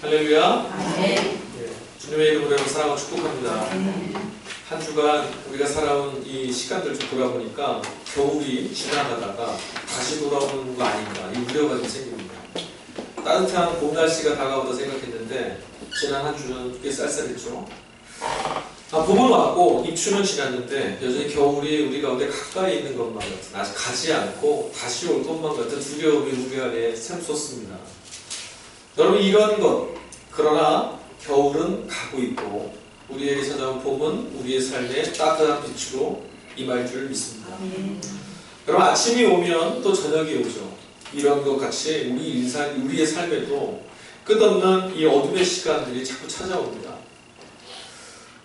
할렐루야. 네. 주님의 이름으로 사랑하고 축복합니다. 한 주간 우리가 살아온 이 시간들 좀 돌아보니까 겨울이 지나가다가 다시 돌아오는 거 아닌가 이 우려가 좀 생깁니다. 따뜻한 봄 날씨가 다가오다 생각했는데 지난 한 주는 꽤 쌀쌀했죠. 봄은 왔고 입추는 지났는데 여전히 겨울이 우리 가운데 가까이 있는 것만 같은, 아직 가지 않고 다시 올 것만 같은 두려움이 우리 안에 샘솟습니다. 여러분, 이런 것, 그러나 겨울은 가고 있고 우리에게 찾아온 봄은 우리의 삶에 따뜻한 빛으로 임할 줄 믿습니다. 여러분, 아침이 오면 또 저녁이 오죠. 이런 것 같이 우리의 삶에도 끝없는 이 어둠의 시간들이 자꾸 찾아옵니다.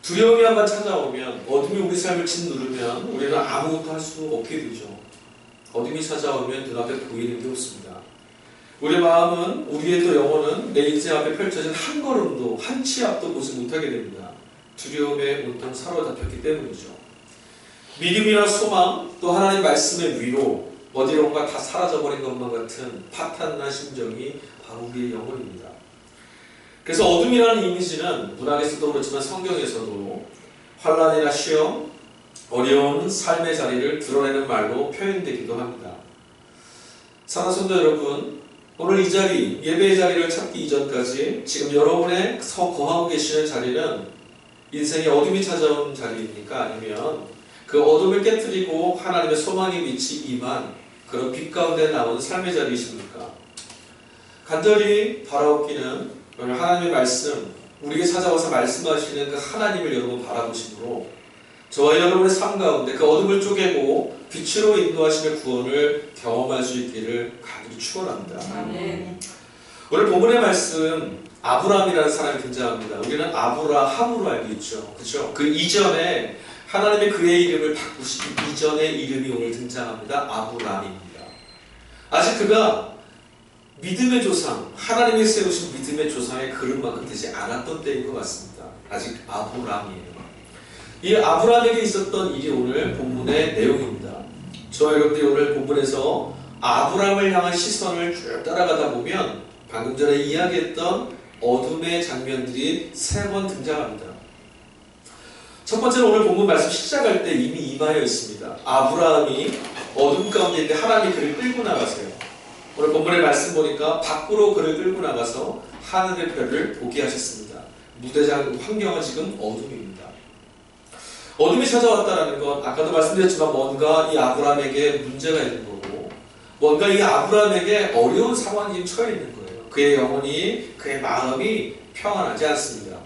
두려움이 한번 찾아오면, 어둠이 우리 삶을 짓누르면 우리는 아무것도 할 수 없게 되죠. 어둠이 찾아오면 눈앞에 보이는 게 없습니다. 우리 마음은, 우리의 또 영혼은 내 인생 앞에 펼쳐진 한 걸음도, 한 치 앞도 보지 못하게 됩니다. 두려움에 온통 사로잡혔기 때문이죠. 믿음이나 소망, 또 하나님 말씀의 위로, 어디론가 다 사라져버린 것만 같은 파탄난 심정이 바로 우리의 영혼입니다. 그래서 어둠이라는 이미지는 문학에서도 그렇지만 성경에서도 환난이나 시험, 어려운 삶의 자리를 드러내는 말로 표현되기도 합니다. 사랑하는 성도 여러분, 오늘 이 자리, 예배의 자리를 찾기 이전까지 지금 여러분의 거하고 계시는 자리는 인생의 어둠이 찾아온 자리입니까? 아니면 그 어둠을 깨뜨리고 하나님의 소망의 빛이 임한 그런 빛 가운데 나오는 삶의 자리이십니까? 간절히 바라옵기는 하나님의 말씀, 우리에게 찾아와서 말씀하시는 그 하나님을 여러분 바라보심으로 저와 여러분의 삶 가운데 그 어둠을 쪼개고 빛으로 인도하심의 구원을 경험할 수 있기를 간절히 축원합니다. 아멘. 오늘 본문의 말씀, 아브라함이라는 사람이 등장합니다. 우리는 아브라함으로 알고 있죠. 그렇죠? 그 이전에 하나님의 그의 이름을 바꾸시기 이전의 이름이 오늘 등장합니다. 아브라함입니다. 아직 그가 믿음의 조상, 하나님이 세우신 믿음의 조상의 그릇만큼 되지 않았던 때인 것 같습니다. 아직 아브라함이에요. 이 아브라함에게 있었던 일이 오늘 본문의 내용입니다. 저와 여러분들이 오늘 본문에서 아브라함을 향한 시선을 쭉 따라가다 보면 방금 전에 이야기했던 어둠의 장면들이 3번 등장합니다. 첫 번째는 오늘 본문 말씀 시작할 때 이미 임하여 있습니다. 아브라함이 어둠 가운데 있는데 하나님이 그를 끌고 나가세요. 오늘 본문의 말씀 보니까 밖으로 그를 끌고 나가서 하늘의 별을 보게 하셨습니다. 무대장 환경은 지금 어둠입니다. 어둠이 찾아왔다는 건 아까도 말씀드렸지만 뭔가 이 아브라함에게 문제가 있는 거고, 뭔가 이 아브라함에게 어려운 상황이 처해 있는 거예요. 그의 영혼이, 그의 마음이 평안하지 않습니다.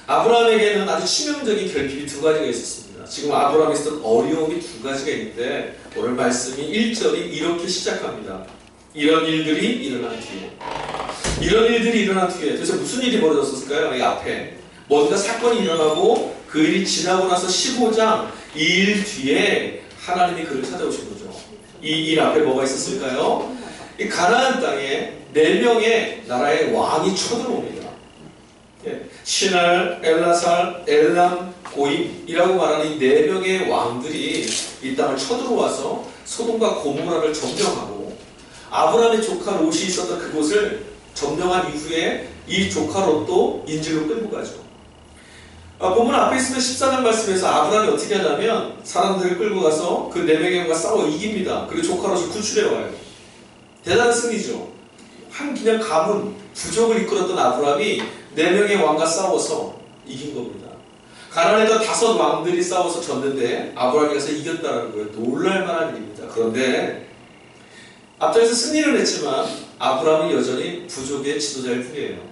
아브라함에게는 아주 치명적인 결핍이 2가지가 있었습니다. 지금 아브라함이 있었던 어려움이 2가지가 있는데 오늘 말씀이 1절이 이렇게 시작합니다. 이런 일들이 일어난 뒤에. 이런 일들이 일어난 뒤에. 도대체 무슨 일이 벌어졌을까요? 이 앞에 뭔가 사건이 일어나고 그 일이 지나고 나서 15장 이 일 뒤에 하나님이 그를 찾아오신 거죠. 이 일 앞에 뭐가 있었을까요? 이 가나안 땅에 4명의 나라의 왕이 쳐들어옵니다. 시날, 엘라살, 엘람, 고임이라고 말하는 이 4명의 왕들이 이 땅을 쳐들어와서 소돔과 고모라를 점령하고 아브라함의 조카 롯이 있었던 그곳을 점령한 이후에 이 조카 롯도 인질로 끌고 가죠. 본문 앞에 있으면 14장 말씀에서 아브라함이 어떻게 하냐면 사람들을 끌고 가서 그 4명의 왕과 싸워 이깁니다. 그리고 조카 롯을 구출해 와요. 대단한 승리죠. 한 그냥 가문, 부족을 이끌었던 아브라함이 4명의 왕과 싸워서 이긴 겁니다. 가나안에도 5 왕들이 싸워서 졌는데 아브라함이 가서 이겼다는 거예요. 놀랄만한 일입니다. 그런데 앞장에서 승리를 했지만 아브라함은 여전히 부족의 지도자일 뿐이에요.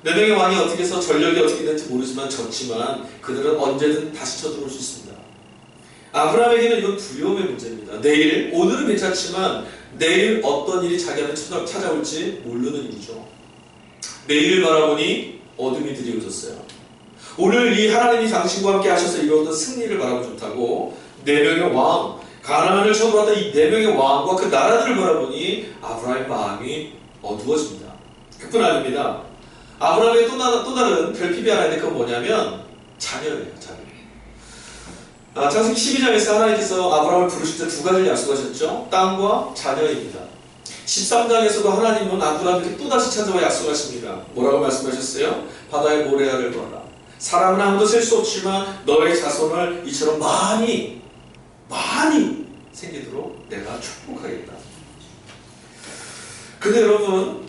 4명의 왕이 어떻게 해서 전력이 어떻게 되는지 모르지만 졌지만 그들은 언제든 다시 쳐들어올 수 있습니다. 아브라함에게는 이건 두려움의 문제입니다. 오늘은 괜찮지만 내일 어떤 일이 자기한테 찾아올지 모르는 일이죠. 내일을 바라보니 어둠이 드리워졌어요. 오늘 이 하나님이 당신과 함께 하셔서 이루었던 승리를 바라보지 못하고 4명의 왕, 가나안을 쳐들어왔던 이 4명의 왕과 그 나라들을 바라보니 아브라함의 마음이 어두워집니다. 그뿐 아닙니다. 아브라함의 또 다른 결핍이 하나 있는데 그건 뭐냐면 자녀예요. 자녀. 창세기 12장에서 하나님께서 아브라함을 부르실 때 2가지를 약속하셨죠. 땅과 자녀입니다. 13장에서도 하나님은 아브라함에게 또다시 찾아와 약속하십니다. 뭐라고 말씀하셨어요? 바다의 모래알을 봐라. 사람은 아무도 셀 수 없지만 너의 자손을 이처럼 많이 생기도록 내가 축복하겠다. 근데 여러분,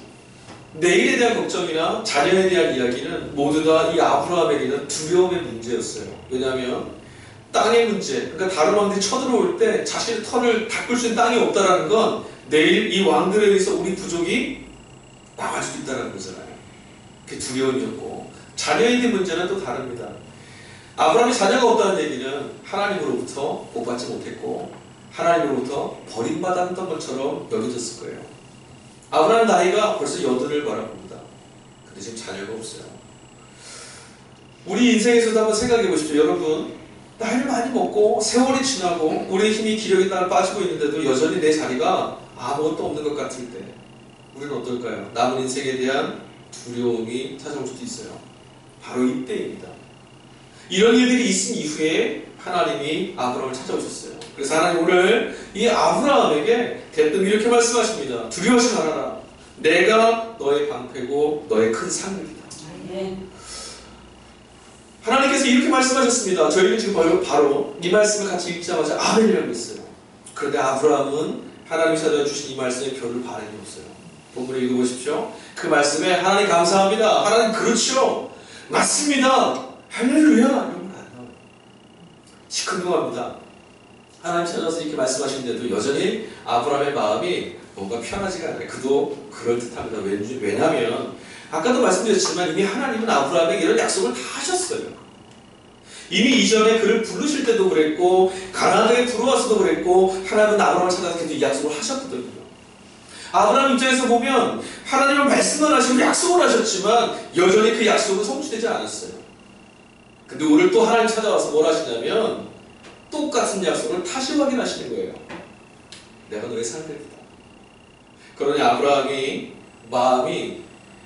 내일에 대한 걱정이나 자녀에 대한 이야기는 모두 다 이 아브라함에게는 두려움의 문제였어요. 왜냐하면 땅의 문제, 그러니까 다른 왕들이 쳐들어올 때 자신의 털을 닦을 수 있는 땅이 없다는 건 내일 이 왕들에 의해서 우리 부족이 나갈 수도 있다는 거잖아요. 그게 두려움이었고, 자녀에 대한 문제는 또 다릅니다. 아브라함이 자녀가 없다는 얘기는 하나님으로부터 복받지 못했고 하나님으로부터 버림받았던 것처럼 여겨졌을 거예요. 아브라함 나이가 벌써 80을 바라봅니다. 근데 지금 자녀가 없어요. 우리 인생에서도 한번 생각해 보십시오. 여러분, 나이를 많이 먹고 세월이 지나고 우리의 힘이 기력이 따라 빠지고 있는데도 여전히 내 자리가 아무것도 없는 것 같을 때 우리는 어떨까요? 남은 인생에 대한 두려움이 찾아올 수도 있어요. 바로 이때입니다. 이런 일들이 있은 이후에 하나님이 아브라함을 찾아오셨어요. 그래서 하나님 오늘 이 아브라함에게 대뜸 이렇게 말씀하십니다. 두려워하지 말아라. 내가 너의 방패고 너의 큰 상급이다. 하나님께서 이렇게 말씀하셨습니다. 저희는 지금 바로 이 말씀을 같이 읽자마자 아멘이라고 했어요. 그런데 아브라함은 하나님이 찾아와 주신 이 말씀에 별로 반응이 없어요. 본문을 읽어보십시오. 그 말씀에 하나님 감사합니다. 하나님 그렇죠. 맞습니다. 할렐루야. 이런 건 안 나와요. 시큰둥합니다. 하나님 찾아서 이렇게 말씀하시는데도 여전히 아브라함의 마음이 뭔가 편하지가 않아요. 그도 그럴듯합니다. 왜냐하면 아까도 말씀드렸지만 이미 하나님은 아브라함에게 이런 약속을 다 하셨어요. 이미 이전에 그를 부르실 때도 그랬고 가나안 땅에 들어와서도 그랬고 하나님은 아브라함을 찾아서 계속 이 약속을 하셨거든요. 아브라함 입장에서 보면 하나님은 말씀만 하시고 약속을 하셨지만 여전히 그 약속은 성취되지 않았어요. 근데 오늘 또 하나님 찾아와서 뭘 하시냐면 똑같은 약속을 다시 확인하시는 거예요. 내가 너의 상대이다. 그러니 아브라함이 마음이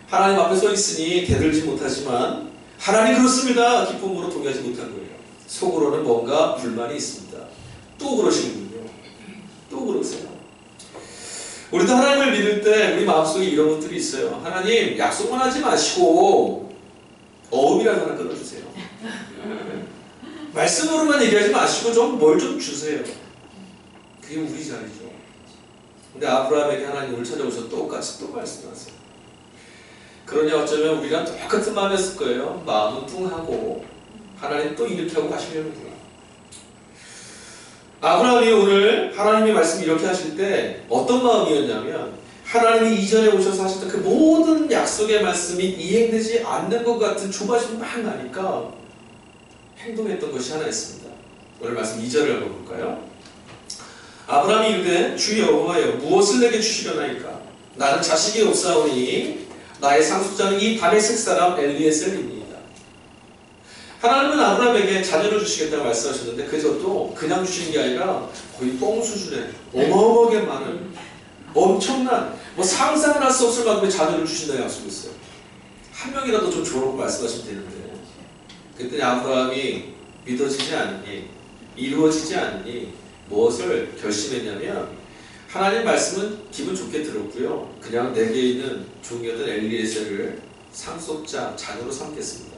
하나님 앞에 서 있으니 대들지 못하지만 하나님 그렇습니다. 기쁨으로 동의하지 못한 거예요. 속으로는 뭔가 불만이 있습니다. 또 그러시는군요. 또 그러세요. 우리도 하나님을 믿을 때 우리 마음속에 이런 것들이 있어요. 하나님 약속만 하지 마시고 어음이라도 하나 끊어주세요. 말씀으로만 얘기하지 마시고 좀 뭘 좀 주세요. 그게 우리 자리죠. 근데 아브라함에게 하나님을 찾아오셔서 똑같이 또 말씀하세요. 그러니 어쩌면 우리랑 똑같은 마음이었을 거예요. 마음은 뚱하고 하나님 또 이렇게 하고 가시려는구나. 아브라함이 오늘 하나님의 말씀 이렇게 하실 때 어떤 마음이었냐면 하나님이 이전에 오셔서 하셨던 그 모든 약속의 말씀이 이행되지 않는 것 같은 조바심이 막 나니까 행동했던 것이 하나 있습니다. 오늘 말씀 2절을 한번 볼까요? 아브라함이 이르되 주 여호와여 무엇을 내게 주시려나이까? 나는 자식이 없사오니 나의 상속자는 이 다메섹 사람 엘리에셀입니다. 하나님은 아브라함에게 자녀를 주시겠다고 말씀하셨는데 그것도 그냥 주시는 게 아니라 거의 똥 수준의 어마어마하게 많은 엄청난 상상을 할 수 없을 만큼의 자녀를 주신다고 약속했어요. 한 명이라도 좀 좋은 거 말씀하시면 되는데 그랬더니 아브라함이 믿어지지 않니 이루어지지 않니 무엇을 결심했냐면 하나님 말씀은 기분 좋게 들었고요. 그냥 내게 있는 종이었던 엘리에셀을 상속자 자녀로 삼겠습니다.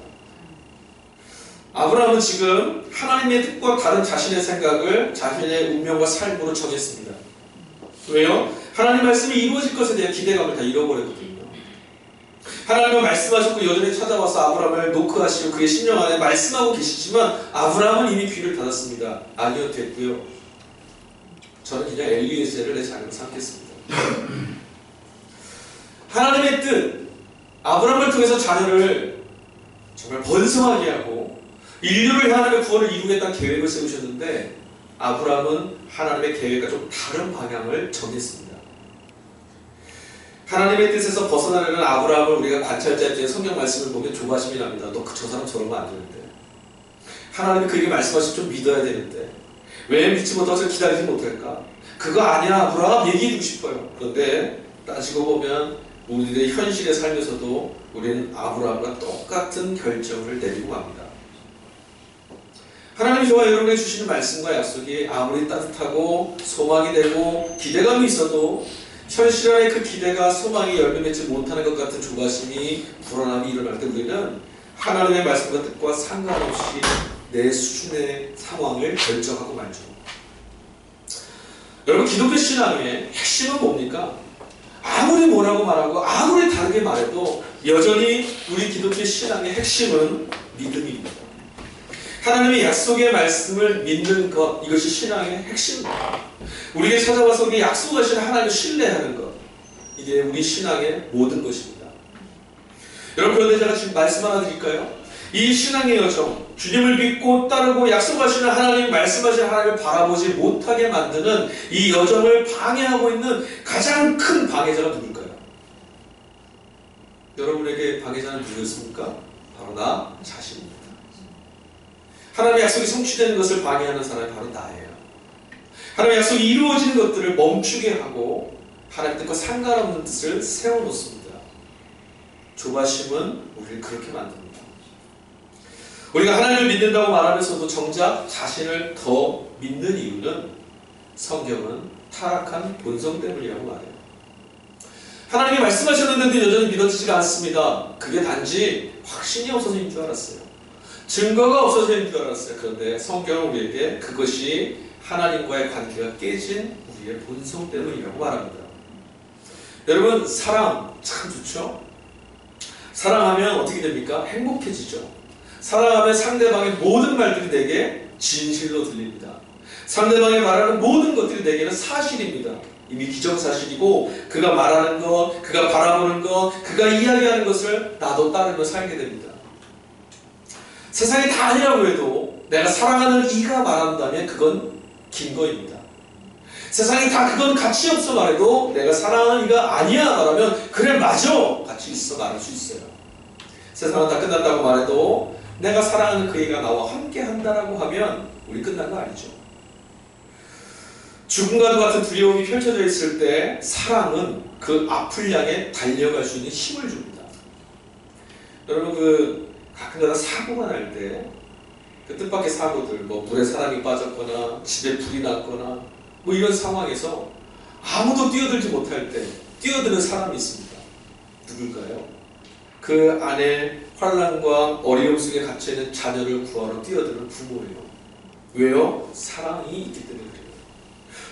아브라함은 지금 하나님의 뜻과 다른 자신의 생각을 자신의 운명과 삶으로 정했습니다. 왜요? 하나님 말씀이 이루어질 것에 대한 기대감을 다 잃어버렸거든요. 하나님은 말씀하셨고 여전히 찾아와서 아브라함을 노크하시고 그의 심령 안에 말씀하고 계시지만 아브라함은 이미 귀를 닫았습니다. 아니요, 됐고요. 저는 그냥 엘리에셀을 내 자녀로 삼겠습니다. 하나님의 뜻, 아브라함을 통해서 자녀를 정말 번성하게 하고 인류를 하나님의 구원을 이루겠다는 계획을 세우셨는데 아브라함은 하나님의 계획과 좀 다른 방향을 정했습니다. 하나님의 뜻에서 벗어나려는 아브라함을 우리가 관찰자 입장에 성경 말씀을 보면 조바심이 납니다. 너 저 사람 저러면 안 되는데 하나님이 그에게 말씀하시면 좀 믿어야 되는데 왜 믿지 못해서 기다리지 못할까? 그거 아니야 아브라함 얘기해주고 싶어요. 그런데 따지고 보면 우리들의 현실의 삶에서도 우리는 아브라함과 똑같은 결정을 내리고 갑니다. 하나님이 저와 여러분에게 주시는 말씀과 약속이 아무리 따뜻하고 소망이 되고 기대감이 있어도 현실 안에 그 기대가 소망이 열매 맺지 못하는 것 같은 조바심이 불안함이 일어날 때 우리는 하나님의 말씀과 뜻과 상관없이 내 수준의 상황을 결정하고 말죠. 여러분, 기독교 신앙의 핵심은 뭡니까? 아무리 뭐라고 말하고 아무리 다르게 말해도 여전히 우리 기독교 신앙의 핵심은 믿음입니다. 하나님의 약속의 말씀을 믿는 것, 이것이 신앙의 핵심입니다. 우리에게 찾아와서 우리 약속하신 하나님을 신뢰하는 것, 이게 우리 신앙의 모든 것입니다. 여러분, 그런데 제가 지금 말씀 하나 드릴까요? 이 신앙의 여정, 주님을 믿고 따르고 약속하시는 하나님, 말씀하시는 하나님을 바라보지 못하게 만드는 이 여정을 방해하고 있는 가장 큰 방해자가 누굴까요? 여러분에게 방해자는 누구였습니까? 바로 나 자신입니다. 하나님의 약속이 성취되는 것을 방해하는 사람이 바로 나예요. 하나님의 약속이 이루어지는 것들을 멈추게 하고 하나님 뜻과 상관없는 뜻을 세워놓습니다. 조바심은 우리를 그렇게 만듭니다. 우리가 하나님을 믿는다고 말하면서도 정작 자신을 더 믿는 이유는 성경은 타락한 본성 때문이라고 말해요. 하나님이 말씀하셨는데도 여전히 믿어지지가 않습니다. 그게 단지 확신이 없어서인 줄 알았어요. 증거가 없어서인 줄 알았어요. 그런데 성경은 우리에게 그것이 하나님과의 관계가 깨진 우리의 본성 때문이라고 말합니다. 여러분, 사랑 참 좋죠? 사랑하면 어떻게 됩니까? 행복해지죠. 사랑하면 상대방의 모든 말들이 내게 진실로 들립니다. 상대방이 말하는 모든 것들이 내게는 사실입니다. 이미 기정사실이고 그가 말하는 것, 그가 바라보는 것, 그가 이야기하는 것을 나도 따르며 살게 됩니다. 세상이 다 아니라고 해도 내가 사랑하는 이가 말한다면 그건 김거입니다. 세상이 다 그건 가치 없어 말해도 내가 사랑하는 이가 아니야 말하면 그래 맞아 가치 있어 말할 수 있어요. 세상은 다 끝났다고 말해도 내가 사랑하는 그 이가 나와 함께 한다라고 하면 우리 끝난 거 아니죠. 죽음과도 같은 두려움이 펼쳐져 있을 때 사랑은 그 앞을 향해 달려갈 수 있는 힘을 줍니다. 여러분, 가끔가다 사고가 날 때 그 뜻밖의 사고들, 물에 사람이 빠졌거나 집에 불이 났거나 이런 상황에서 아무도 뛰어들지 못할 때 뛰어드는 사람이 있습니다. 누굴까요? 그 안에 환난과 어려움 속에 갇혀있는 자녀를 구하러 뛰어드는 부모예요. 왜요? 사랑이 있기 때문에 그래요.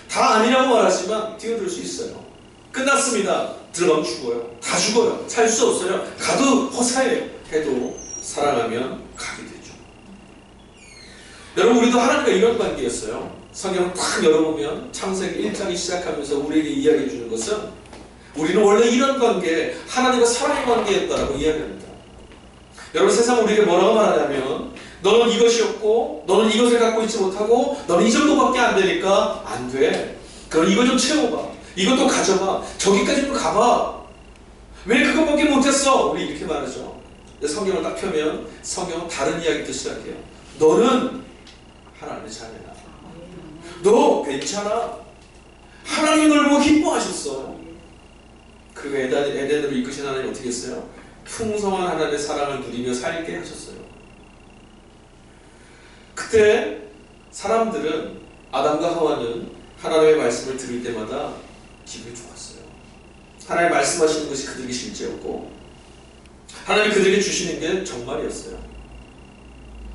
다 아니라고 말하지만 뛰어들 수 있어요. 끝났습니다. 들어가면 죽어요. 다 죽어요. 살 수 없어요. 가도 허사해요. 해도 사랑하면 가게 되죠. 여러분, 우리도 하나님과 이런 관계였어요. 성경을 딱 열어보면 창세기 1장이 시작하면서 우리에게 이야기해 주는 것은 우리는 원래 이런 관계, 하나님과 사랑의 관계였다라고 이야기합니다. 여러분, 세상은 우리에게 뭐라고 말하냐면 너는 이것이었고 너는 이것을 갖고 있지 못하고 너는 이 정도밖에 안 되니까 안 돼. 그럼 이거 좀 채워봐. 이것도 가져봐. 저기까지 좀 가봐. 왜 그것밖에 못했어? 우리 이렇게 말하죠. 근데 성경을 딱 펴면 성경은 다른 이야기부터 시작해요. 너는 하나님의 자녀야. 너 괜찮아. 하나님이 널 보고 기뻐하셨어. 그리고 에덴으로 이끄신 하나님 어떻게 했어요? 풍성한 하나님의 사랑을 누리며 살게 하셨어요. 그때 사람들은, 아담과 하와는 하나님의 말씀을 들을 때마다 기분이 좋았어요. 하나님 말씀하시는 것이 그들에게 실제였고 하나님이 그들에게 주시는 게 정말이었어요.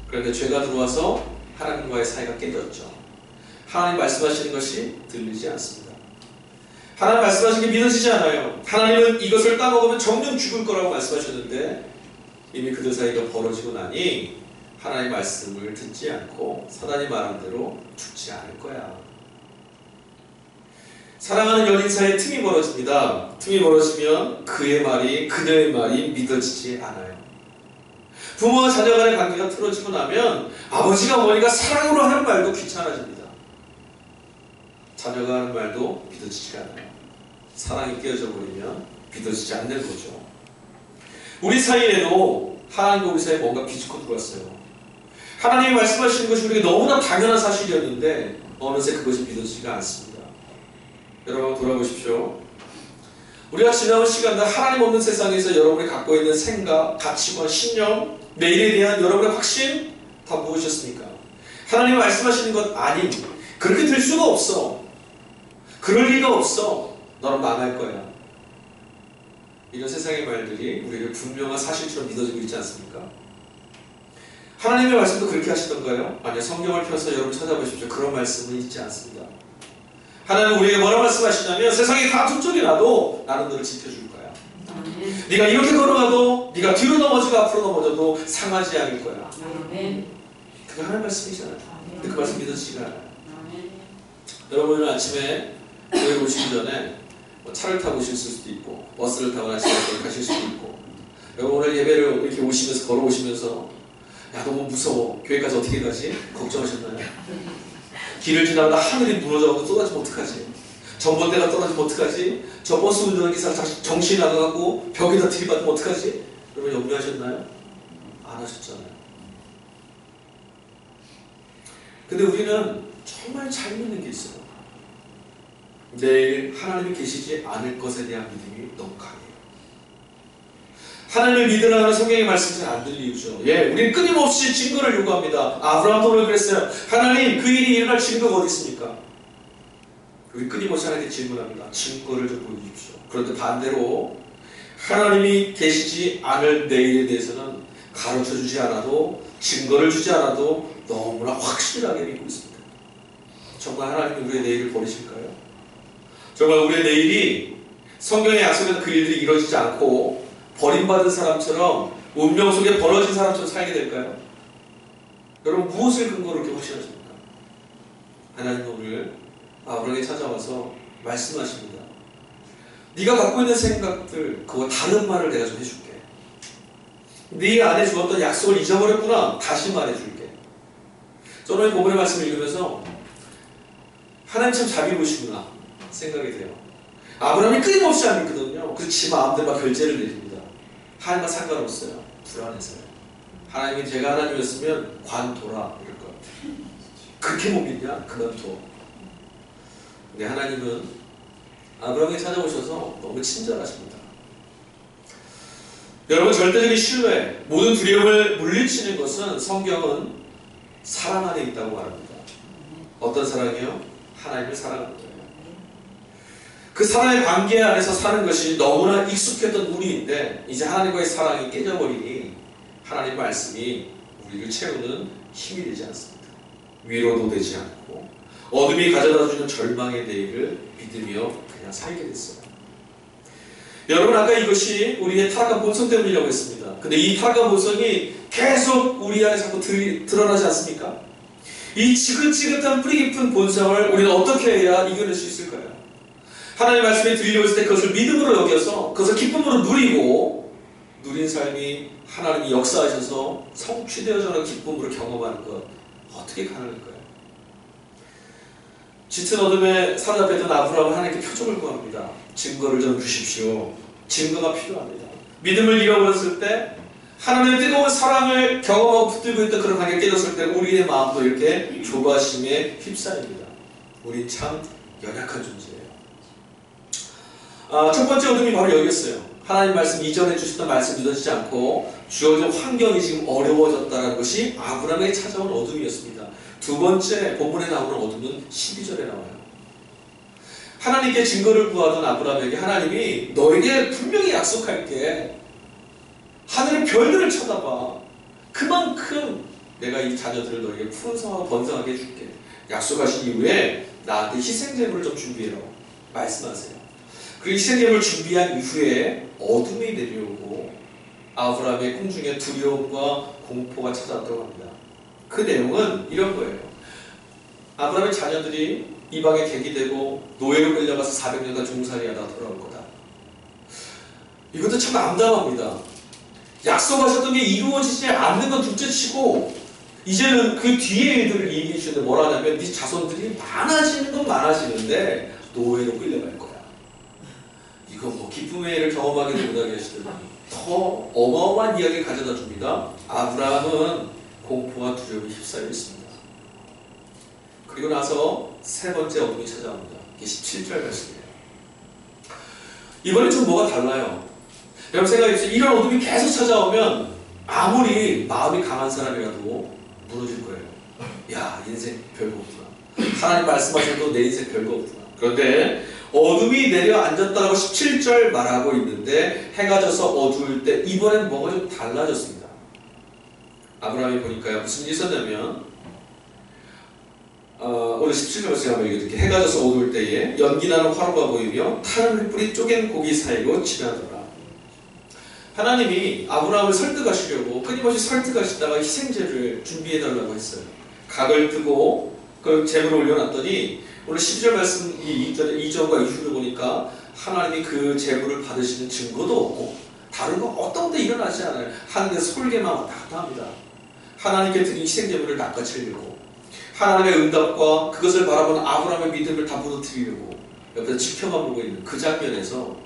그런데 죄가 들어와서 하나님과의 사이가 깨졌죠. 하나님 말씀하시는 것이 들리지 않습니다. 하나님 말씀하시는 게 믿어지지 않아요. 하나님은 이것을 따먹으면 정녕 죽을 거라고 말씀하셨는데 이미 그들 사이가 벌어지고 나니 하나님 말씀을 듣지 않고 사단이 말한 대로 죽지 않을 거야. 사랑하는 연인 사이에 틈이 벌어집니다. 틈이 벌어지면 그의 말이, 그녀의 말이 믿어지지 않아요. 부모와 자녀 간의 관계가 틀어지고 나면 아버지가 어머니가 사랑으로 하는 말도 귀찮아집니다. 자녀가 하는 말도 믿어지지가 않아요. 사랑이 깨어져 버리면 믿어지지 않는 거죠. 우리 사이에도 하나님과 우리 사이에 뭔가 비집고 들어왔어요. 하나님이 말씀하시는 것이 우리에게 너무나 당연한 사실이었는데 어느새 그것이 믿어지지가 않습니다. 여러분, 돌아보십시오. 우리가 지나온 시간들 하나님 없는 세상에서 여러분이 갖고 있는 생각, 가치관, 신념, 내일에 대한 여러분의 확신 다 무엇이었습니까? 하나님이 말씀하시는 것 아님, 그렇게 될 수가 없어. 그럴 리가 없어. 너는 망할 거야. 이런 세상의 말들이 우리에게 분명한 사실처럼 믿어지고 있지 않습니까? 하나님의 말씀도 그렇게 하시던가요? 아니요. 성경을 펴서 여러분 찾아보십시오. 그런 말씀은 있지 않습니다. 하나님은 우리에게 뭐라고 말씀하시냐면 세상이 다 툭툭이 나도 나는 너를 지켜줄 거야. 네가 이렇게 걸어가도 네가 뒤로 넘어지고 앞으로 넘어져도 상하지 않을 거야. 그게 하나님의 말씀이잖아요. 근데 그 말씀 믿어지지가 않아요. 여러분 오늘 아침에 교회 오시기 전에 뭐 차를 타고 오실 수도 있고 버스를 타거나 지하철을 가실 수도 있고 여러분 오늘 예배를 이렇게 오시면서 걸어오시면서 야 너무 무서워 교회까지 어떻게 가지? 걱정하셨나요? 길을 지나가다 하늘이 무너져서 쏟아지면 어떡하지? 전봇대가 떨어지면 어떡하지? 저 버스 운전하는 기사가 정신이 나가고 벽에다 들이받으면 어떡하지? 여러분 염려하셨나요? 안 하셨잖아요. 근데 우리는 정말 잘 믿는 게 있어요. 내일 하나님이 계시지 않을 것에 대한 믿음이 너무 강해요. 하나님을 믿으라는 성경의 말씀이 잘 안 들리죠. 예, 우리는 끊임없이 증거를 요구합니다. 아브라함도 오늘 그랬어요. 하나님, 그 일이 일어날 증거가 어디 있습니까? 우리 끊임없이 하나님께 질문합니다. 증거를 좀 보여주십시오. 그런데 반대로 하나님이 계시지 않을 내일에 대해서는 가르쳐주지 않아도 증거를 주지 않아도 너무나 확실하게 믿고 있습니다. 정말 하나님이 우리의 내일을 버리실까요? 정말 우리의 내일이 성경에 약속된 그 일들이 이루어지지 않고 버림받은 사람처럼 운명 속에 벌어진 사람처럼 살게 될까요? 여러분 무엇을 근거로 이렇게 확신하십니까? 하나님 오늘 아브라함에게 찾아와서 말씀하십니다. 네가 갖고 있는 생각들 그거 다른 말을 내가 좀 해줄게. 네 안에 주었던 약속을 잊어버렸구나. 다시 말해줄게. 저는 본문의 말씀을 읽으면서 하나님 참 자비로우시구나 생각이 돼요. 아브라함이 끊임없이 안 믿거든요. 그래서 지 마음대로 막 결제를 내립니다. 하나님과 상관없어요. 불안해서요. 하나님이 제가 하나님이었으면 관둬라 이럴 것 같아요. 그렇게 못 믿냐? 그만둬. 근데 하나님은 아브라함에게 찾아오셔서 너무 친절하십니다. 여러분 절대적인 신뢰, 모든 두려움을 물리치는 것은 성경은 사랑 안에 있다고 말합니다. 어떤 사랑이요? 하나님을 사랑하는 거예요. 그 사랑의 관계 안에서 사는 것이 너무나 익숙했던 우리인데 이제 하나님과의 사랑이 깨져버리니 하나님 말씀이 우리를 채우는 힘이 되지 않습니다. 위로도 되지 않고 어둠이 가져다주는 절망의 내일을 믿으며 그냥 살게 됐어요. 여러분 아까 이것이 우리의 타락한 본성 때문이라고 했습니다. 근데 이 타락한 본성이 계속 우리 안에 자꾸 드러나지 않습니까? 이 지긋지긋한 뿌리 깊은 본성을 우리는 어떻게 해야 이겨낼 수 있을까요? 하나님의 말씀이 들려올 때 그것을 믿음으로 여겨서 그것을 기쁨으로 누리고 누린 삶이 하나님이 역사하셔서 성취되어져는 기쁨으로 경험하는 것 어떻게 가능할까요? 짙은 어둠에 사로잡혔던 아브라함은 하나님께 표적을 구합니다. 증거를 좀 주십시오. 증거가 필요합니다. 믿음을 잃어버렸을 때 하나님의 뜨거운 사랑을 경험하고 붙들고 있던 그런 관계가 깨졌을 때 우리의 마음도 이렇게 조바심에 휩싸입니다. 우리 참 연약한 존재예요. 첫 번째 어둠이 바로 여기였어요. 하나님 말씀 이전에 주셨던 말씀 믿어지지 않고 주어진 환경이 지금 어려워졌다는 것이 아브라함에게 찾아온 어둠이었습니다. 두 번째 본문에 나오는 어둠은 12절에 나와요. 하나님께 증거를 구하던 아브라함에게 하나님이 너에게 분명히 약속할게. 하늘의 별들을 쳐다봐. 그만큼 내가 이 자녀들을 너에게 풍성하고 번성하게 해줄게. 약속하신 이후에 나한테 희생제물을 좀 준비해라. 말씀하세요. 그 희생제물을 준비한 이후에 어둠이 내려오고 아브라함의 꿈 중에 두려움과 공포가 찾아왔다고 합니다. 그 내용은 이런 거예요. 아브라함의 자녀들이 이방에 객이되고 노예로 끌려가서 400년간 종살이하다 돌아올 거다. 이것도 참 암담합니다. 약속하셨던 게 이루어지지 않는 건 둘째치고 이제는 그 뒤에 일들을 얘기해 주는데 뭐라 하냐면 네 자손들이 많아지는 건 많아지는데 노예로 끌려갈 거야. 이거 뭐 기쁨의 일을 경험하게 못하게 하시더니 더 어마어마한 이야기를 가져다 줍니다. 아브라함은 공포와 두려움이 휩싸여 있습니다. 그리고 나서 세 번째 어둠이 찾아옵니다. 이게 17절 말씀이에요. 이번엔 좀 뭐가 달라요. 여러분 생각해보세요. 이런 어둠이 계속 찾아오면 아무리 마음이 강한 사람이라도 무너질 거예요. 야, 인생 별거 없구나. 하나님 말씀하셔도 내 인생 별거 없구나. 그런데 어둠이 내려앉았다고 17절 말하고 있는데 해가 져서 어두울 때 이번엔 뭐가 좀 달라졌습니다. 아브라함이 보니까요, 무슨 일이 있었냐면 오늘 17절 말씀 한번 읽어드릴게요. 해가 져서 어두울 때에 연기나는 화로가 보이며 타는 횃불이 쪼갠 고기 사이로 지나더라. 하나님이 아브라함을 설득하시려고 끊임없이 설득하시다가 희생제를 준비해달라고 했어요. 각을 뜨고 그 제물을 올려놨더니 오늘 12절 말씀 이전과 이후를 보니까 하나님이 그 제물을 받으시는 증거도 없고 다른 거 어떤 데 일어나지 않아요. 하늘에 솔개만 왔다 갔다 합니다. 하나님께 드린 희생제물을 낚아채려고, 하나님의 응답과 그것을 바라보는 아브라함의 믿음을 다 무너뜨리려고 옆에서 지켜만 보고 있는 그 장면에서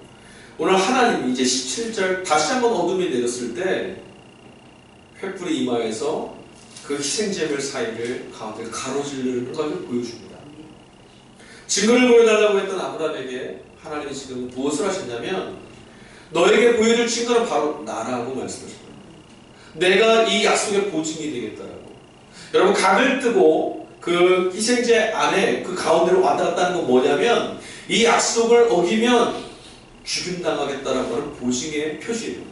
오늘 하나님이 이제 17절 다시 한번 어둠이 내렸을 때 횃불이 이마에서 그 희생제물 사이를 가운데 가로지르는 것을 보여줍니다. 증거를 보여달라고 했던 아브라함에게 하나님이 지금 무엇을 하셨냐면 너에게 보여줄 증거는 바로 나라고 말씀하십니다. 내가 이 약속의 보증이 되겠다라고. 여러분, 각을 뜨고 그 희생제 안에 그 가운데로 왔다 갔다 하는 건 뭐냐면 이 약속을 어기면 죽임당하겠다라고 하는 보증의 표시예요.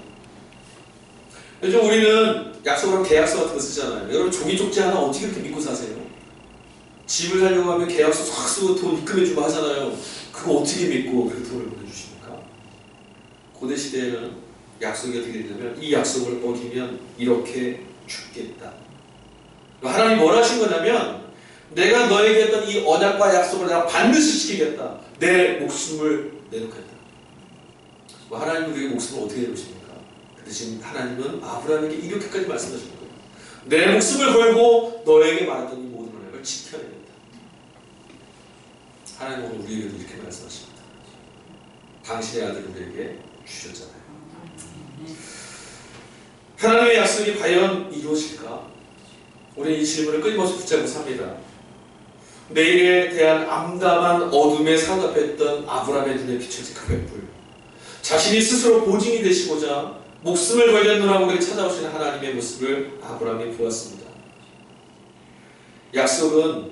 요즘 우리는 약속으로 계약서 같은 거 쓰잖아요. 여러분, 종이 쪽지 하나 어떻게 그렇게 믿고 사세요? 집을 살려고 하면 계약서 싹 쓰고 돈 입금해주고 하잖아요. 그거 어떻게 믿고 그렇게 돈을 보내주십니까? 고대 시대에는 약속이 어떻게 되냐면 이 약속을 어기면 이렇게 죽겠다. 하나님이 뭘 하신 거냐면 내가 너에게 했던 이 언약과 약속을 내가 반드시 지키겠다. 내 목숨을 내놓겠다. 하나님은 우리의 목숨을 어떻게 내놓으십니까? 그 대신 하나님은 아브라함에게 이렇게까지 말씀하신 거예요. 내 목숨을 걸고 너에게 말했던 이 모든 언약을 지켜야 된다. 하나님은 우리에게도 이렇게 말씀하십니다. 당신의 아들을 우리에게 주셨잖아요. 하나님의 약속이 과연 이루어질까? 우리 이 질문을 끊임없이 붙잡고 삽니다. 내일에 대한 암담한 어둠에 사답했던 아브라함의 눈에 비춰진 그 횃불, 자신이 스스로 보증이 되시고자 목숨을 걸겠노라고 우리를 찾아오시는 하나님의 모습을 아브라함이 보았습니다. 약속은,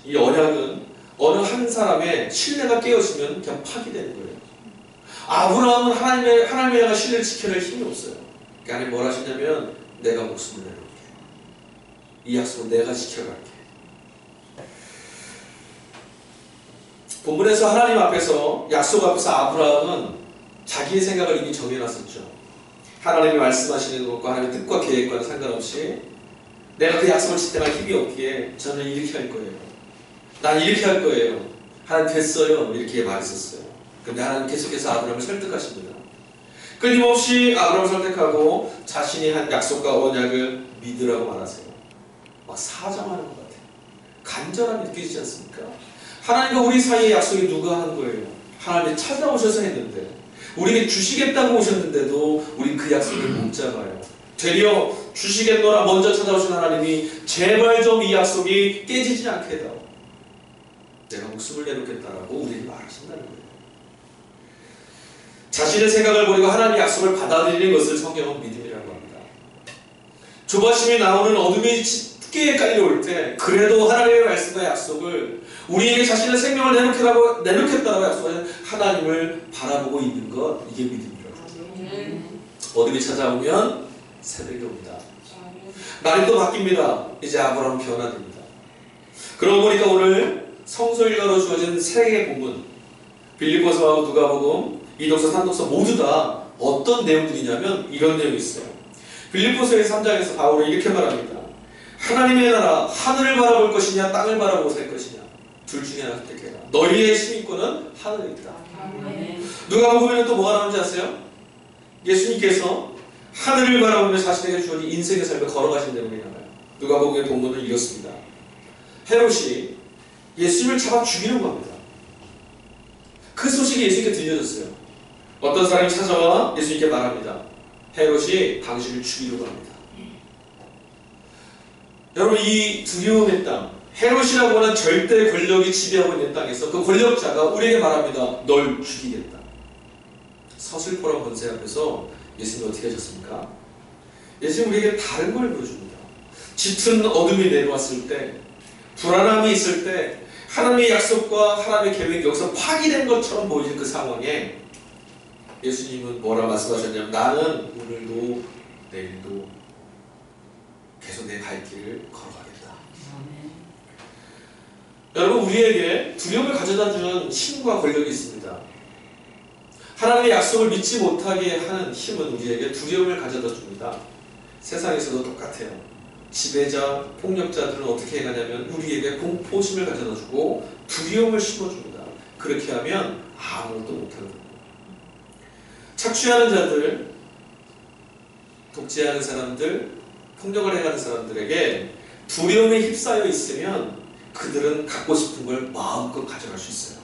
이 언약은 어느 한 사람의 신뢰가 깨어지면 그냥 파기되는 거예요. 아브라함은 하나님의 신뢰를 지켜낼 힘이 없어요. 그러니까 하나님 뭘 하시냐면 내가 목숨을 내놓을게. 이 약속을 내가 지켜갈게. 본문에서 하나님 앞에서, 약속 앞에서 아브라함은 자기의 생각을 이미 정해놨었죠. 하나님이 말씀하시는 것과 하나님의 뜻과 계획과는 상관없이 내가 그 약속을 지탱할 힘이 없기에 저는 이렇게 할 거예요. 난 이렇게 할 거예요. 하나님 됐어요. 이렇게 말했었어요. 그런데 하나님 계속해서 아브라함을 설득하십니다. 끊임없이 아브라함을 설득하고 자신이 한 약속과 언약을 믿으라고 말하세요. 막 사정하는 것 같아요. 간절함이 느껴지지 않습니까? 하나님과 우리 사이의 약속이 누가 한 거예요? 하나님이 찾아오셔서 했는데, 우리에게 주시겠다고 오셨는데도 우린 그 약속을 못 잡아요. 되려 주시겠노라 먼저 찾아오신 하나님이 제발 좀 이 약속이 깨지지 않게 해다오. 내가 목숨을 내놓겠다라고 우리에게 말하신다는 거예요. 자신의 생각을 버리고 하나님의 약속을 받아들이는 것을 성경은 믿음이라고 합니다. 조바심이 나오는 어둠이 깊게 깔려올 때 그래도 하나님의 말씀과 약속을, 우리에게 자신의 생명을 내놓겠다라고 약속하신 하나님을 바라보고 있는 것, 이게 믿음이라고 합니다. 어둠이 찾아오면 새벽이 옵니다. 날이 또 바뀝니다. 이제 아브라함은 변화됩니다. 그러고 보니까 오늘 성서일가로 주어진 세 개의 본문, 빌립보서하고 누가복음, 이독서, 산독서 모두 다 어떤 내용들이냐면 이런 내용이 있어요. 빌립보서의 3장에서 바울은 이렇게 말합니다. 하나님의 나라, 하늘을 바라볼 것이냐 땅을 바라보고 살 것이냐, 둘 중에 하나 선택해라. 너희의 시민권은 하늘에 있다. 누가복음에는 또 뭐가 나오는지 아세요? 예수님께서 하늘을 바라보며 자신에게 주어진 인생의 삶을 걸어가신 내용이 나와요. 누가복음의 본문은 이렇습니다. 헤롯이 예수님을 잡아 죽이려고 합니다. 그 소식이 예수님께 들려졌어요. 어떤 사람이 찾아와 예수님께 말합니다. 헤롯이 당신을 죽이려고 합니다. 여러분, 이 두려움의 땅, 헤롯이라고 하는 절대 권력이 지배하고 있는 땅에서 그 권력자가 우리에게 말합니다. 널 죽이겠다. 서슬퍼런 권세 앞에서 예수님이 어떻게 하셨습니까? 예수님 우리에게 다른 걸 보여줍니다. 짙은 어둠이 내려왔을 때, 불안함이 있을 때 하나님의 약속과 하나님의 계획이 여기서 파기된 것처럼 보이는 그 상황에 예수님은 뭐라 말씀하셨냐면 나는 오늘도 내일도 계속 내 갈 길을 걸어가겠다. 여러분, 우리에게 두려움을 가져다 주는 힘과 권력이 있습니다. 하나님의 약속을 믿지 못하게 하는 힘은 우리에게 두려움을 가져다 줍니다. 세상에서도 똑같아요. 지배자, 폭력자들은 어떻게 해가냐면 우리에게 공포심을 가져다 주고 두려움을 심어줍니다. 그렇게 하면 아무것도 못하거든요. 착취하는 자들, 독재하는 사람들, 폭력을 행하는 사람들에게 두려움에 휩싸여 있으면 그들은 갖고 싶은 걸 마음껏 가져갈 수 있어요.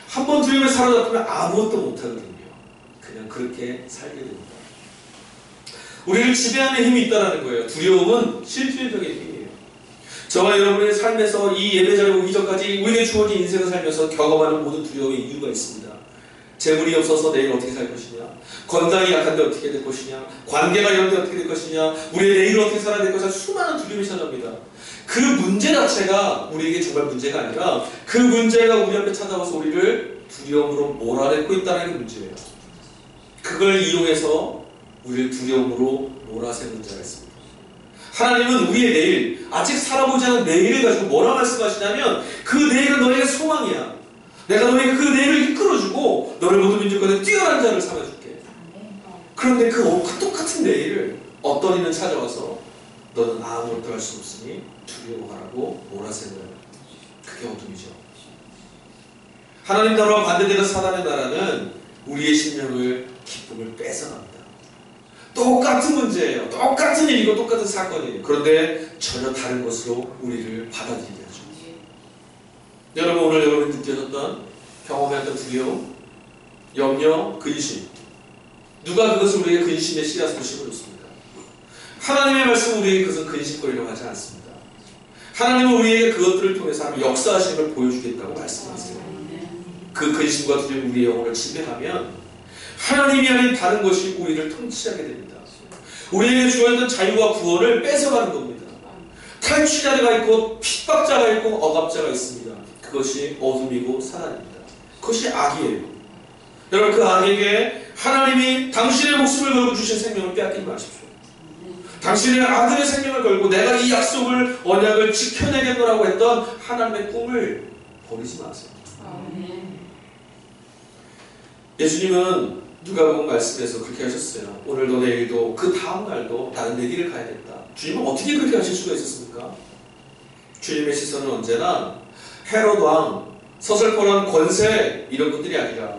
한 번 두려움에 사로잡히면 아무것도 못하거든요. 그냥 그렇게 살게 됩니다. 우리를 지배하는 힘이 있다는 거예요. 두려움은 실질적인 힘이에요. 저와 여러분의 삶에서 이 예배 자리에 오기 전까지 우리에게 주어진 인생을 살면서 경험하는 모든 두려움의 이유가 있습니다. 재물이 없어서 내일 어떻게 살 것이냐, 건강이 약한데 어떻게 될 것이냐, 관계가 이런데 어떻게 될 것이냐, 우리의 내일을 어떻게 살아야 될 것이냐, 수많은 두려움이 찾아옵니다. 그 문제 자체가 우리에게 정말 문제가 아니라 그 문제가 우리 앞에 찾아와서 우리를 두려움으로 몰아내고 있다는 게 문제예요. 그걸 이용해서 우리를 두려움으로 몰아세우는 자가 있습니다. 하나님은 우리의 내일, 아직 살아보지 않은 내일을 가지고 뭐라 말씀하시냐면 그 내일은 너에게 소망이야. 내가 너에게 그 내일을 이끌어주고 너를 모든 민족 가운데 뛰어난 자를 삼아줄게. 그런데 그 똑같은 내일을 어떤 이는 찾아와서 너는 아무것도 할 수 없으니 두려워하라고 몰아세워요. 그게 어둠이죠. 하나님 나라와 반대되는 사단의 나라는 우리의 심령을, 기쁨을 뺏어갑니다. 똑같은 문제예요. 똑같은 일이고 똑같은 사건이에요. 그런데 전혀 다른 것으로 우리를 받아들이게 하죠. 여러분, 오늘 여러분이 느껴졌던, 경험했던 두려움, 염려, 근심, 누가 그것을 우리에게 근심의 씨앗으로 심어줬습니다. 하나님의 말씀은 우리에게 그것은 근심거리라고 하지 않습니다. 하나님은 우리에게 그것들을 통해서 하나님 역사하시는 걸 보여주겠다고 말씀하세요. 그 근심과 두려움이 우리의 영혼을 지배하면 하나님이 아닌 다른 것이 우리를 통치하게 됩니다. 우리에게 주어졌던 자유와 구원을 뺏어가는 겁니다. 탈취자가 있고 핍박자가 있고 억압자가 있습니다. 그것이 어둠이고 사단입니다. 그것이 악이에요. 여러분, 그 악에게 하나님이 당신의 목숨을 걸고 주신 생명을 빼앗기지 마십시오. 당신의 아들의 생명을 걸고 내가 이 약속을, 언약을 지켜내겠노라고 했던 하나님의 꿈을 버리지 마세요. 예수님은 누가복음 말씀에서 그렇게 하셨어요. 오늘도 내일도 그 다음 날도 나는 내 길을 가야겠다. 주님은 어떻게 그렇게 하실 수가 있었습니까? 주님의 시선은 언제나 헤롯 왕, 서슬퍼런 권세 이런 것들이 아니라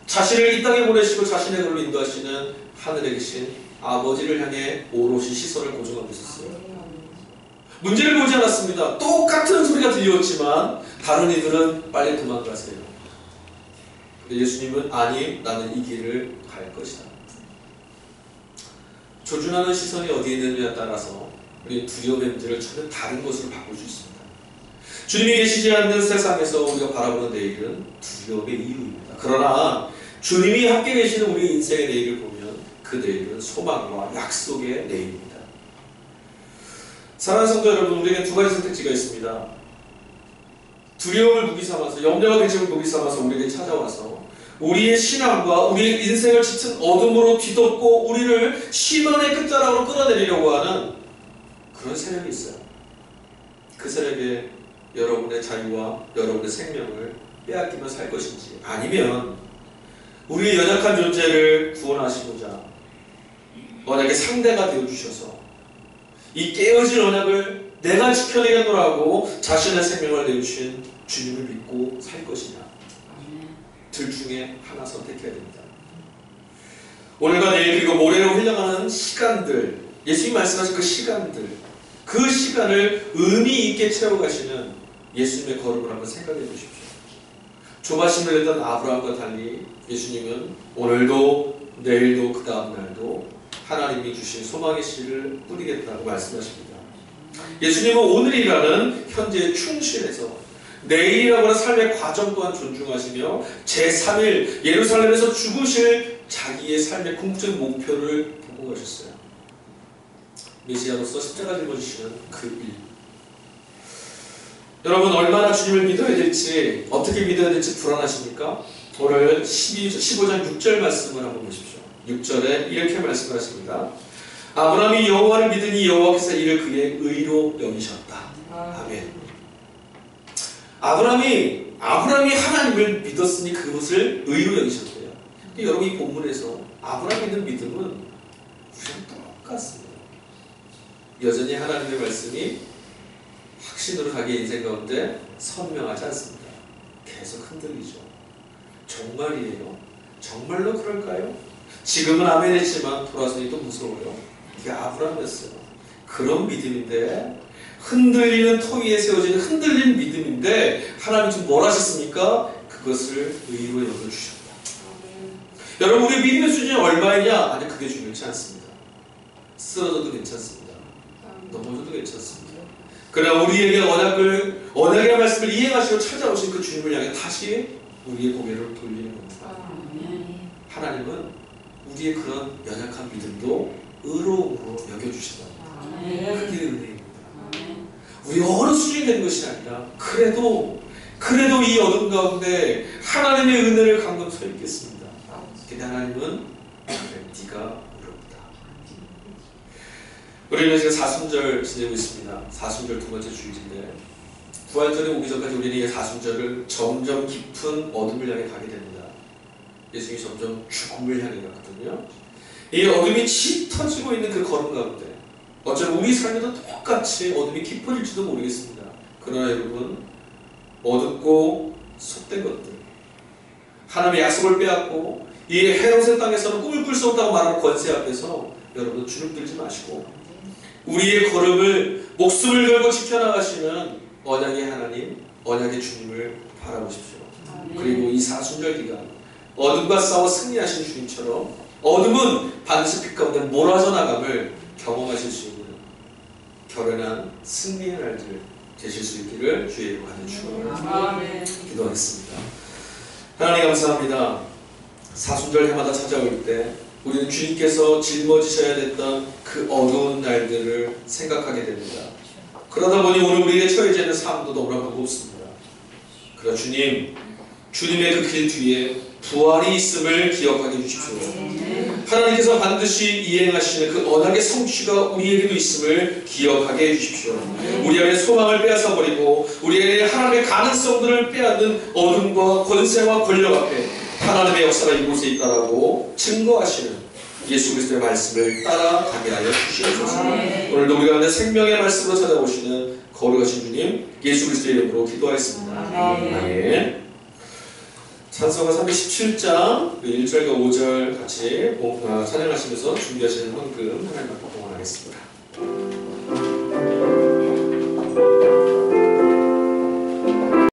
자신을 이 땅에 보내시고 자신의 길로 인도하시는 하늘에 계신 아버지를 향해 오롯이 시선을 고정하고 있었어요. 문제를 보지 않았습니다. 똑같은 소리가 들려왔지만 다른 이들은 빨리 도망가세요. 근데 예수님은 아니, 나는 이 길을 갈 것이다. 조준하는 시선이 어디에 있느냐에 따라서 우리 두려움의 문제를 전혀 다른 것으로 바꿀 수 있습니다. 주님이 계시지 않는 세상에서 우리가 바라보는 내일은 두려움의 이유입니다. 그러나 주님이 함께 계시는 우리 인생의 내일을 보면 그 내일은 소망과 약속의 내일입니다. 사랑하는 성도 여러분, 우리에게 두 가지 선택지가 있습니다. 두려움을 무기 삼아서, 염려와 근심을 무기 삼아서 우리에게 찾아와서 우리의 신앙과 우리의 인생을 짙은 어둠으로 뒤덮고 우리를 심연의 끝자락으로 끌어내리려고 하는 그런 세력이 있어요. 그 세력에 여러분의 자유와 여러분의 생명을 빼앗기며 살 것인지, 아니면 우리의 연약한 존재를 구원하시고자 언약의 상대가 되어주셔서 이 깨어진 언약을 내가 지켜내겠노라고 자신의 생명을 내주신 주님을 믿고 살 것이냐, 둘 중에 하나 선택해야 됩니다. 오늘과 내일 그리고 모레로 흘러가는 시간들, 예수님이 말씀하신 그 시간을 의미 있게 채워가시는 예수님의 걸음을 한번 생각해 보십시오. 조바심을 냈던 아브라함과 달리 예수님은 오늘도 내일도 그 다음 날도 하나님이 주신 소망의 씨를 뿌리겠다고 말씀하십니다. 예수님은 오늘이라는 현재의 충실에서 내일이라고 하는 삶의 과정 또한 존중하시며 제3일 예루살렘에서 죽으실 자기의 삶의 궁극적인 목표를 보고 가셨어요. 메시아로서 십자가 짊어지시는 그 일. 여러분 얼마나 주님을 믿어야 될지, 어떻게 믿어야 될지 불안하십니까? 오늘 15장 6절 말씀을 한번 보십시오. 6절에 이렇게 말씀하십니다. 아브라함이 여호와를 믿으니 여호와께서 이를 그의 의로 여기셨다. 아멘. 아브라함이 하나님을 믿었으니 그것을 의로 여기셨대요. 여러분 이 본문에서 아브라함이 있는 믿음은 우리랑 똑같습니다. 여전히 하나님의 말씀이 확신으로 자기 인생 가운데 선명하지 않습니다. 계속 흔들리죠. 정말이에요? 정말로 그럴까요? 지금은 아멘 했지만 돌아서니 또 무서워요. 이게 아브라함이었어요. 그런 믿음인데, 흔들리는 터 위에 세워진 흔들린 믿음인데 하나님 지금 뭘 하셨습니까? 그것을 의로 여겨주셨다. 여러분 우리 믿음의 수준이 얼마이냐? 아니 그게 중요치 않습니다. 쓰러져도 괜찮습니다. 넘어져도 괜찮습니다. 그러나 우리에게 언약의 말씀을 이행하시고 찾아오신 그 주님을 향해 다시 우리의 고개를 돌리는 겁니다. 하나님은 우리의 그런 연약한 믿음도 의로움으로 여겨주시다. 그게 은혜입니다. 우리 어느 수준이 되는 것이 아니라 그래도 이 어둠 가운데 하나님의 은혜를 강금 서 있겠습니다. 근데 하나님은 네가 의롭다. 우리는 지금 사순절 지내고 있습니다. 사순절 두 번째 주일인데 부활절이 오기 전까지 우리는 이 사순절을 점점 깊은 어둠을 향해 가게 됩니다. 예수님이 점점 죽음을 향해 갔거든요. 이 어둠이 짙어지고 있는 그 걸음 가운데 어쩌면 우리 삶에도 똑같이 어둠이 깊어질지도 모르겠습니다. 그러나 여러분 어둡고 속된 것들, 하나님의 약속을 빼앗고 이 헤롯의 땅에서는 꿈을 꿀 수 없다고 말하는 권세 앞에서 여러분 주눅들지 마시고 우리의 걸음을 목숨을 걸고 지켜나가시는 언약의 하나님, 언약의 주님을 바라보십시오. 그리고 이 사순절 기간 어둠과 싸워 승리하신 주님처럼 어둠은 반드시 빛 가운데 몰아져 나감을 경험하실 수 있는 결연한 승리의 날들 되실 수 있기를 주의 이름으로 간절히 기도하겠습니다. 하나님 감사합니다. 사순절 해마다 찾아올 때 우리는 주님께서 짊어지셔야 됐던 그 어두운 날들을 생각하게 됩니다. 그러다 보니 오늘 우리에게 처해져 있는 삶도 너무나 무겁습니다. 그러나 주님의 그 길 뒤에 부활이 있음을 기억하게 해주십시오. 하나님께서 반드시 이행하시는 그 언약의 성취가 우리에게도 있음을 기억하게 해주십시오. 우리 안에 소망을 빼앗아버리고 우리 안에 하나님의 가능성들을 빼앗는 어둠과 권세와 권력 앞에 하나님의 역사가 이곳에 있다라고 증거하시는 예수 그리스도의 말씀을 따라가게 하여 주시옵소서. 오늘도 우리 가운데 생명의 말씀으로 찾아오시는 거룩하신 주님 예수 그리스도의 이름으로 기도하겠습니다. 아멘. 찬송가 317장 1절과 5절 같이 찬양하시면서 준비하시는 헌금 하나님 앞에 봉헌하겠습니다.